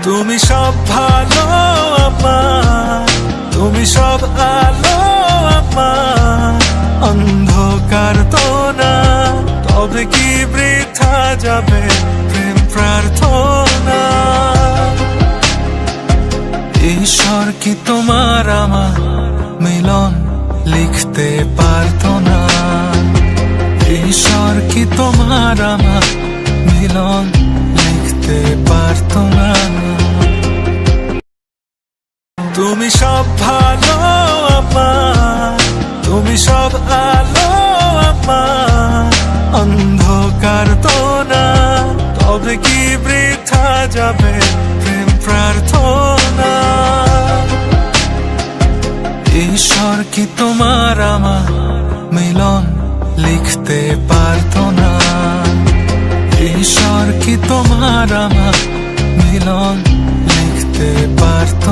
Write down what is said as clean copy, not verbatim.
তুমি সব ভালো আমার, তুমি সব আলো আমার, অন্ধকার তো না, তবে কি বৃথা যাবে প্রেম প্রার্থনা। ঈশ্বর কি তোমার আমার মিলন লিখতে পারতো না? ঈশ্বর কি তোমার আমার মিলন লিখতে পারতো না? তুমি সব ভালো আমার, তুমি সব আলো আমার, অন্ধকার তো না, তবে কি বৃথা যাবে প্রেম প্রার্থনা। ঈশ্বর কি তোমার আমার মিলন লিখতে পারতো না? ঈশ্বর কি তোমার আমার মিলন লিখতে পারতো